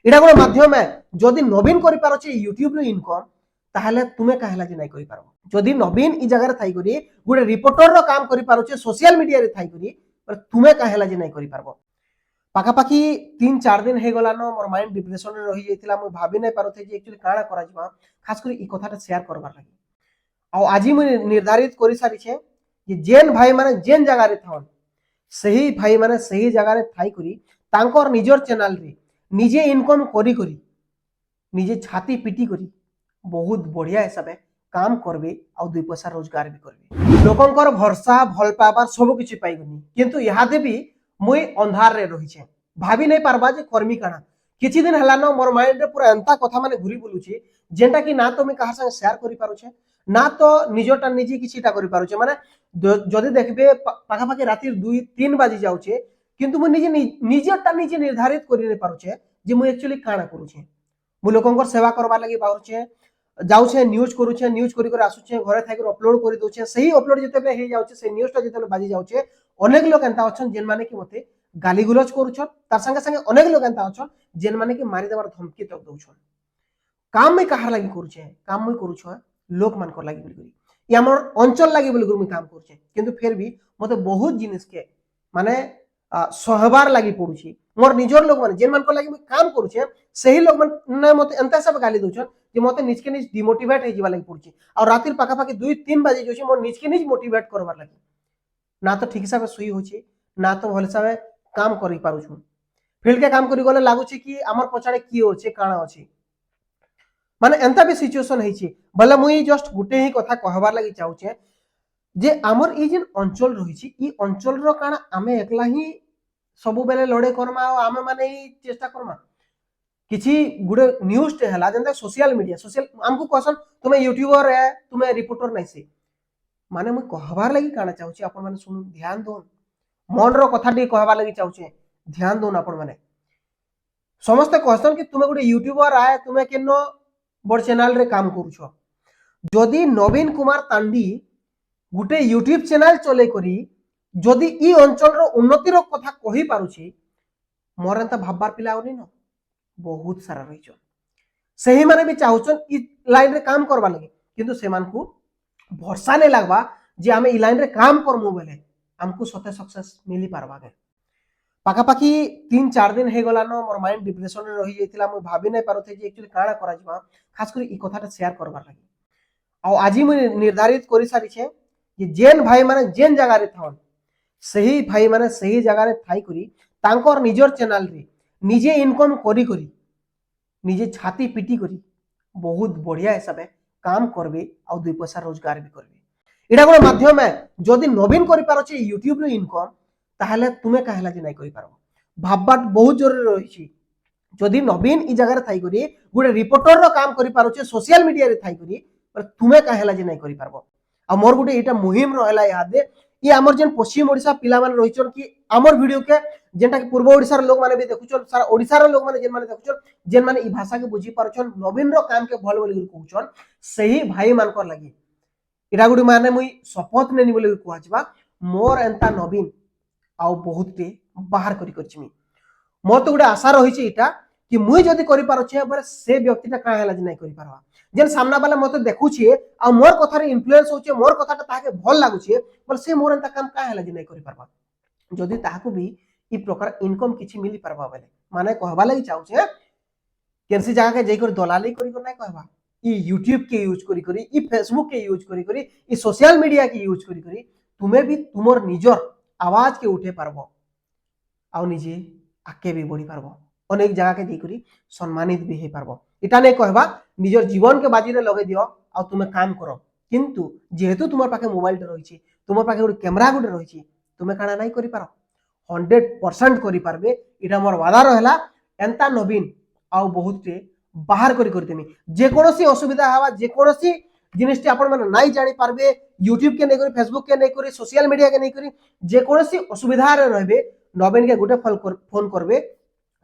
এটা কোনো মাধ্যম যদি নবীন করে পারছে यूट्यूब रो इनकम তাহলে তুমি কাহেলা যে নাই করি পারো যদি নবীন ই জায়গায় থাই করি গোটে রিপোর্টর रो काम করি পারছে সোশ্যাল মিডিয়া রে থাই করি তুমি কাহেলা যে নাই করি পারবো পাখাপাখি 3-4 दिन हे गलानो मोर माइंड डिप्रेशन रे रही जाइतिला मु भाबी नै पारो थे जे एक्चुअली काना करा जिबा खास करी ई कथाटा शेयर करबार लागि आ आजि मु निर्धारित करि सारी छे जे जेन भाई माने जेन जगह रे थान सही भाई माने सही जगह रे थाई करी तांकर निजर चैनल रे निजे इनकम करी करी निजे छाती पिटी करी बहुत बढ़िया हिसाबे काम करबे आ दुई पैसा रोजगार भी करबे लोकंकर भरसा भल पाबार सब किछि पाइगनी किंतु इहादे भी मुई अंधार रे रही छे भाभी नहीं पारबा जे कर्मी काना किछि दिन हला न मोर माइंड रे पूरा एंता कथा माने घुरी बुलुची जेंटा कि ना तो मैं कहा संग शेयर करि पारो छे ना तो निजोटा निजी किछिटा करि पारो छे माने जदि देखबे पाखा पाखी राती 2-3 बाजी जाउ छे किंतु मु निजे निजोटा निजे निर्धारित करि नै पारो छे जे मु एक्चुअली काना करू छे मु लोकंकर सेवा करबा लागि बाहर छे जाउ छे न्यूज करू छे न्यूज करी कर आसु छे घरे थाकी अपलोड करि दउ छे सही अपलोड जते हे जाउ छे से न्यूज़ ता जते बाजी जाउ छे अनेक लोग एंता अछन जेन माने कि मते गाली गुलज करूछन तार संगे संगे अनेक लोग एंता अछन जेन माने कि मारी देबार धमकी तक दउछन काम में कहार लागि करू छे काम में करू छ लोक मान कर लागि बोली ई हमर अंचल लागि बोली मैं काम करू छे किंतु फिर भी मते बहुत जिनिस के माने सहबार लागि पड़ू छी मोर निजर लोग माने जेन मान को लागि मैं काम करू छे सही लोग माने मते एंता सब गाली दउछन जे मते निज के निज डिमोटिवेट हे जिबा लागि पड़ू छी और रातिर पाखा पाखी 2-3 बजे जो छी मोर निज के निज मोटिवेट करबार लागि ना तो ठीक हिसाब से सुई होची ना तो भल हिसाब काम करि पारु छु फील्ड के काम करि गले लागु छी कि हमर पछाडे की होचे काना होची माने एंता भी सिचुएशन है छी भले मुई जस्ट गुटे ही कथा कहबार लागि चाहू छे जे हमर ई जेन अंचल रही छी ई अंचल रो काना आमे एकला ही सब बेले लड़े करमा आ आमे माने ही चेष्टा करमा किछि गुडे न्यूज़ टे हला जेंता सोशल मीडिया सोशल हमको क्वेश्चन तुमे यूट्यूबर है तुमे रिपोर्टर नै से माने मुई कहबार लागि काना चाहू छी अपन माने सुनु ध्यान दोन मन रो कथा टी कहबार लागि चाहू छी ध्यान दोन अपन माने समस्त कहसन कि तुमे गुडे यूट्यूबर आए तुमे केनो बड़ चैनल रे काम करू छ जदि नवीन कुमार तांडी गुटे यूट्यूब चैनल चले करी जदि ई अंचल रो उन्नति रो कथा कहि पारु छी मोर एंता भाबबार पिला ओनी न बहुत सारा रही छ सही माने भी चाहूछन ई लाइन रे काम करबा लागि किंतु सेमान को भरोसा नहीं लगवा जे आमे ई लाइन रे काम करमु बेले हमको सते सक्सेस मिली पारबा के पाखापाखि 3-4 दिन हे गलानो मोर माइंड डिप्रेशन रे रही जाइतिला मु भाबी नै पारो थे जे एक्चुअली काना करा जिबा खास करी ई कथाटा शेयर करबार लागि आ आजि मु निर्धारित करि सारी छे जे जेन भाई माने जेन जगह रे थान सही भाई माने सही जगह रे थाई करी तांकर निजर चैनल रे निजे इनकम करी करी निजे छाती पिटी करी बहुत बढ़िया हिसाबे काम करबे आ दुई पैसा रोजगार भी करबे एटा कोनो माध्यम जदि नवीन करि पारछे यूट्यूब रो इनकम ताहले तुमे काहेला जे नै करि पारबो भाबबाट बहुत जरूरी रही छी जदि नवीन ई जगह रे थाई करी गुडे रिपोर्टर रो काम करि पारछे सोशल मीडिया रे थाई करी तुमे काहेला जे नै करि पारबो आ मोर गुडे एटा मुहिम रहला यादे ई हमर जेन पश्चिम ओडिसा पिला माने रहिचन कि हमर वीडियो के जेंटा कि पूर्व ओडिसा रो लोग माने भी देखुचन सारा ओडिसा रो लोग माने जेन माने देखुचन जेन माने ई भाषा के बुझी पारछन नवीन रो काम के भल बोली कहउचन सही भाई मान कर लागि एटा गुडी माने मुई शपथ नेनी बोली कहजबा मोर एंता नवीन आउ बहुत टे बाहर करी करछमी मोर तो गुडे आशा रही छी एटा कि मुई जदी करि पारो छे बरे से व्यक्तिटा का हैला जे नै करि पारबा जेन सामना वाला मते देखु छी आ मोर कथा रे इन्फ्लुएंस होचे मोर कथाटा ताके भल लागु छी पर से मोर एंता काम का हैला जे नै करि पारबा जदी ताहाकु भी ई प्रकार इनकम किछि मिली पारबा बेले माने कहबा लागि चाहू छे केनसी जगह के जई कर दलाली करी कर नै कहबा ई यूट्यूब के यूज करी करी ई फेसबुक के यूज करी करी ई सोशल मीडिया के यूज करी करी तुमे भी तुमर निजर आवाज के उठे पारबो आ निजे आके भी बढ़ी पारबो अनेक जगह के देखरी सम्मानित भी हे पारबो इटा नै कहबा निजर जीवन के बाजी रे लगे दियो आ तुमे काम करो किंतु जेहेतु तुमर पाखे मोबाइल टे रही छी तुमर पाखे गुड कैमरा गुड रही छी तुमे काना नै करि पारो 100% करि पारबे इटा मोर वादा रहला एंता नवीन आ बहुत टे बाहर करी देमी जे कोनोसी असुविधा हवा जे कोनोसी जिनिसटी आपण माने नाइ जानि पारबे यूट्यूब के नै करी फेसबुक के नै करी सोशल मीडिया के नै करी जे कोनोसी असुविधा रे रहबे नवीन के गुटे फोन करबे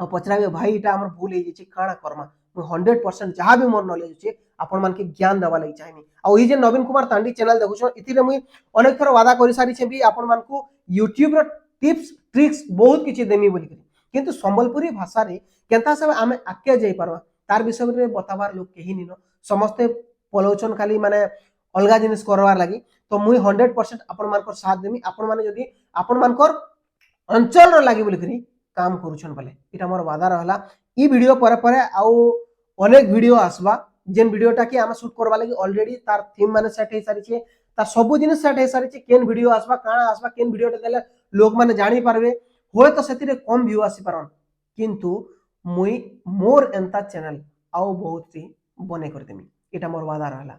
आ पचराबे भाई इटा हमर भूल हे जे काना करमा 100% जहाँ भी मोर नॉलेज छे आपण मान के ज्ञान देवा लागि चाहेनी आ ओही जे नवीन कुमार तांडी चैनल देखुछन इतिरे मुई अनेक थर वादा करि सारी छे भी आपण मान को यूट्यूब रो टिप्स ट्रिक्स बहुत किछि देमी बोली किंतु संबलपुरी भाषा रे केनता सब आमे आके जाई परवा तार विषय में बताबार लोग केही निनो समस्ते पलोचन खाली माने अलगा जिनिस करवार लगी तो मुई 100% आपण मानकर साथ देमी आपण माने जदी आपण मानकर अंचल रो लागि बोली करी काम करूछन बोले इटा मोर वादा रहला ई वीडियो पर परे आउ अनेक वीडियो आसबा जेन वीडियोटा कि आमे शूट करबा लागि ऑलरेडी तार थीम माने सेट हे सारी छे तार सब जिनिस सेट हे सारी छे केन वीडियो आसबा काना आसबा केन वीडियोटा देले लोक माने जानि पारबे होय तो सेतिरे कम व्यू आसी पारन किंतु मुई मोर एंता चैनल आउ बहुत ही बने कर देमी इटा मोर वादा रहला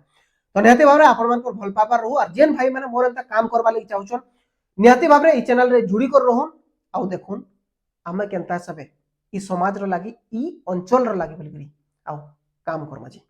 तो निहाती भाबरे आपण मानकर भल पापार रहू और जेन भाई माने मोर एंता काम करबा लागि चाहुछन निहाती भाबरे ई चैनल रे जुड़ी कर रहून आउ देखुन आमे केनता सबे ई समाज रो लागि ई अंचल रो लागि बोली करी आउ काम करमा जी।